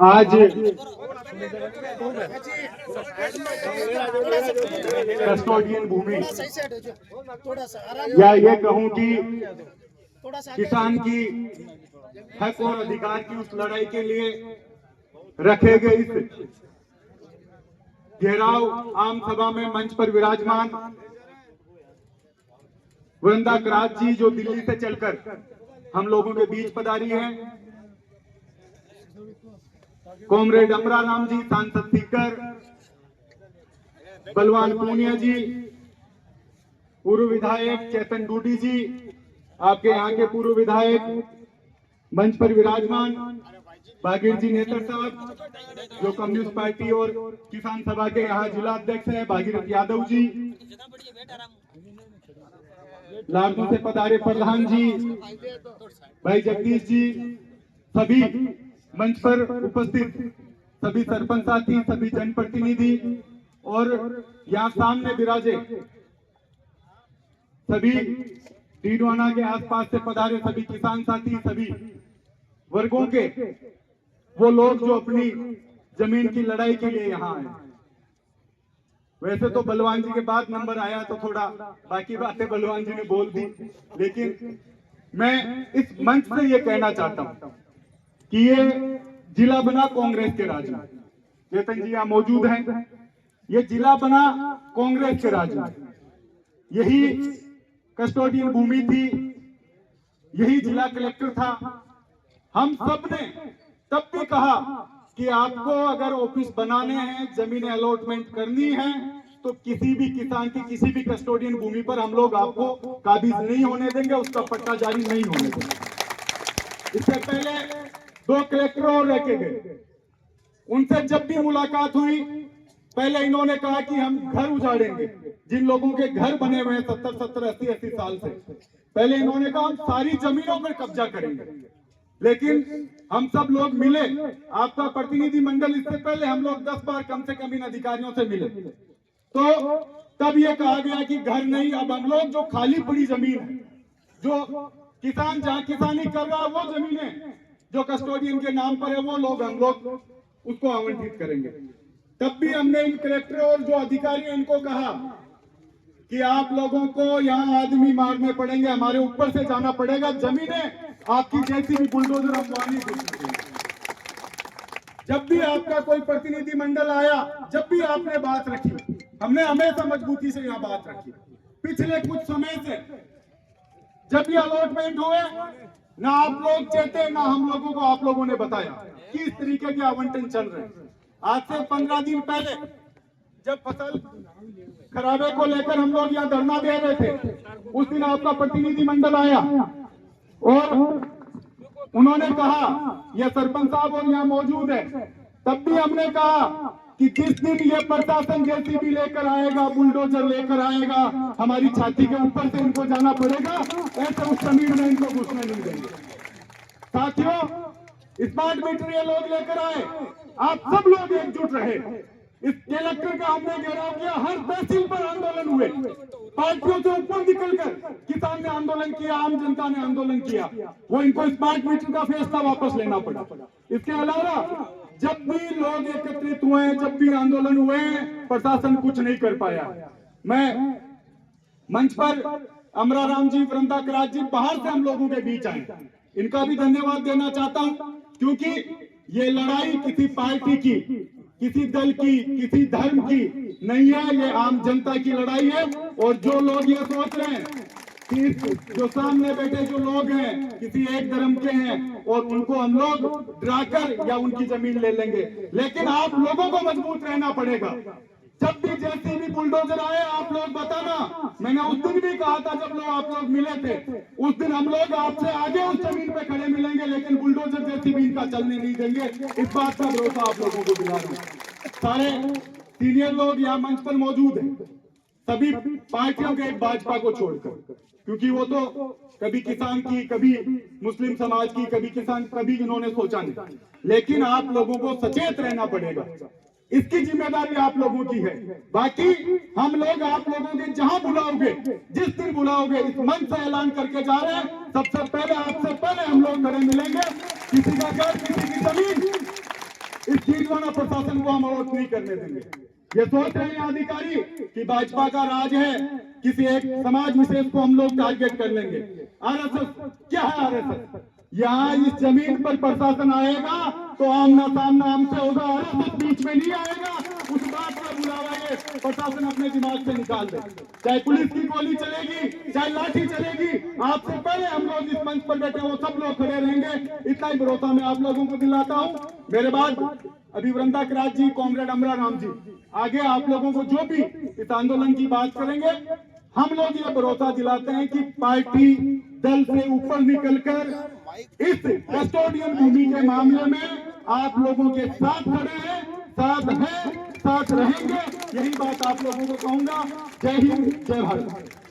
आज कस्टोडियन भूमि या ये कहूं कि किसान की हक और अधिकार की उस लड़ाई के लिए रखे गए इस घेराव आम सभा में मंच पर विराजमान वृंदा करात जी, जो दिल्ली से चलकर हम लोगों के बीच पधारी हैं, कॉमरेड अमरा राम जी, सांसद सीकर, बलवान पूनिया जी, पूर्व विधायक चेतन डूडी जी, आपके यहाँ के पूर्व विधायक मंच पर विराजमान भागीर जी नेतर साहब, जो कम्युनिस्ट पार्टी और किसान सभा के यहाँ जिला अध्यक्ष है, भागीरथ यादव जी, लारदू से पधारे प्रधान जी, भाई जगदीश जी, सभी मंच पर उपस्थित सभी सरपंच साथी, सभी जनप्रतिनिधि और यहाँ सामने विराजे सभी डीडवाना के आसपास से पधारे सभी किसान साथी, सभी वर्गों के वो लोग जो अपनी जमीन की लड़ाई के लिए यहाँ आए। वैसे तो बलवान जी के बाद नंबर आया तो थोड़ा बाकी बातें बलवान जी ने बोल दी, लेकिन मैं इस मंच से ये कहना चाहता हूं कि ये जिला बना कांग्रेस के राज में, चेतन जी यहाँ मौजूद हैं, ये जिला बना कांग्रेस के राज में, यही कस्टोडियन भूमि थी, यही जिला कलेक्टर था। हम सब ने तब भी कहा कि आपको अगर ऑफिस बनाने हैं, जमीनें अलॉटमेंट करनी है, तो किसी भी किसान की किसी भी कस्टोडियन भूमि पर हम लोग आपको काबिज नहीं होने देंगे, उसका पट्टा जारी नहीं होने देंगे। इससे पहले 2 कलेक्टर और रखे गए, उनसे जब भी मुलाकात हुई पहले इन्होंने कहा कि हम घर उजाड़ेंगे। जिन लोगों के घर बने हुए हैं 70-70, 80-80 साल से, पहले इन्होंने कहा हम सारी जमीनों पर कब्जा करेंगे। लेकिन हम सब लोग मिले, आपका प्रतिनिधि मंडल, इससे पहले हम लोग 10 बार कम से कम इन अधिकारियों से मिले, तो तब ये कहा गया कि घर नहीं, अब हम लोग जो खाली पड़ी जमीन है, जो किसान जहां किसानी कर रहा है, वो जमीनें जो कस्टोडियन के नाम पर है, वो लोग हम लोग उसको आवंटित करेंगे। तब भी हमने इन कलेक्टर और जो अधिकारी हैं इनको कहा कि आप लोगों को यहाँ आदमी मारने पड़ेंगे, हमारे ऊपर से जाना पड़ेगा, जमीनें आपकी जैसी भी बुलडोजर हम वहां नहीं घुस सकेंगे। जब भी आपका कोई प्रतिनिधि मंडल आया, जब भी आपने बात रखी, हमने हमेशा मजबूती से यहाँ बात रखी। पिछले कुछ समय से जब भी अलॉटमेंट हुए, ना आप लोग चाहते, ना हम लोगों को आप लोगों ने बताया कि इस तरीके के आवंटन चल रहे हैं। आज से 15 दिन पहले जब फसल खराबे को लेकर हम लोग यहाँ धरना दे रहे थे, उस दिन आपका प्रतिनिधि मंडल आया और उन्होंने कहा, यह सरपंच साहब और यहाँ मौजूद है, तब भी हमने कहा कि जिस दिन ये प्रशासन जेसीबी लेकर आएगा, बुलडोजर लेकर आएगा, हमारी छाती के ऊपर से इनको जाना पड़ेगा, ऐसे उस जमीन में इनको घुसने नहीं देंगे। साथियों, स्मार्ट मीटर ये लोग लेकर आए, आप सब लोग एकजुट रहे, इस कलेक्टर का हमने घेराव किया, हर तहसील पर आंदोलन हुए, पार्टियों से ऊपर निकलकर किसान ने आंदोलन किया, आम जनता ने आंदोलन किया, वो इनको स्मार्ट मीटर का फैसला वापस लेना पड़ा। इसके अलावा जब भी लोग एकत्रित हुए, जब भी आंदोलन हुए, प्रशासन कुछ नहीं कर पाया। मैं मंच पर अमरा राम जी, वृंदा करात जी बाहर से हम लोगों के बीच आए, इनका भी धन्यवाद देना चाहता हूं, क्योंकि ये लड़ाई किसी पार्टी की, किसी दल की, किसी धर्म की नहीं है, ये आम जनता की लड़ाई है। और जो लोग ये सोच रहे हैं कि जो सामने बैठे जो लोग हैं किसी एक धर्म के हैं और उनको हम लोग डराकर या उनकी जमीन ले लेंगे, लेकिन आप लोगों को मजबूत रहना पड़ेगा। जब भी जैसे भी बुलडोजर आए, आप लोग बताना, मैंने उस दिन भी कहा था जब लोग आप लोग मिले थे, उस दिन हम लोग आपसे आगे उस जमीन पे खड़े मिलेंगे, लेकिन बुलडोजर जैसी भी इनका चलने नहीं देंगे, इस बात का भरोसा आप लोगों को दिला रहा हूं। सारे सीनियर लोग यहाँ मंच पर मौजूद हैं, सभी पार्टियों के, भाजपा को छोड़कर, क्योंकि वो तो कभी किसान की, कभी मुस्लिम समाज की, कभी किसान, कभी इन्होंने सोचा नहीं। लेकिन आप लोगों को सचेत रहना पड़ेगा इसकी जिम्मेदारी आप लोगों की है। बाकी हम लोग आप लोगों के जहां बुलाओगे, जिस दिन बुलाओगे, इस मंच से ऐलान करके जा रहे हैं, सबसे पहले आपसे पहले हम लोग खड़े मिलेंगे। किसी का घर, किसी की जमीन इस टीडवाना प्रशासन को हम अवॉइड नहीं करने देंगे। ये सोच रहे हैं अधिकारी कि भाजपा का राज है, किसी एक समाज विशेष को हम लोग टारगेट कर लेंगे। आरएसएस क्या है? आरएसएस यहाँ इस जमीन पर प्रशासन आएगा तो आमना सामना हमसे होगा, आरएसएस बीच में नहीं आएगा। उस बात का बुलावा ये प्रशासन अपने दिमाग से निकाल दे। चाहे पुलिस की गोली चलेगी, चाहे लाठी चलेगी, आपसे पहले हम लोग इस मंच पर बैठे वो सब लोग खड़े रहेंगे। इतना ही भरोसा मैं आप लोगों को दिलाता हूँ। मेरे बाद अभी वृंदा किरात जी, कॉमरेड अमरा राम जी आगे आप लोगों को जो भी इस आंदोलन की बात करेंगे, हम लोग ये भरोसा दिलाते हैं कि पार्टी दल से ऊपर निकलकर इस कस्टोडियन भूमि के मामले में आप लोगों के साथ खड़े हैं, साथ हैं, साथ रहेंगे। यही बात आप लोगों को कहूंगा। जय हिंद, जय भारत।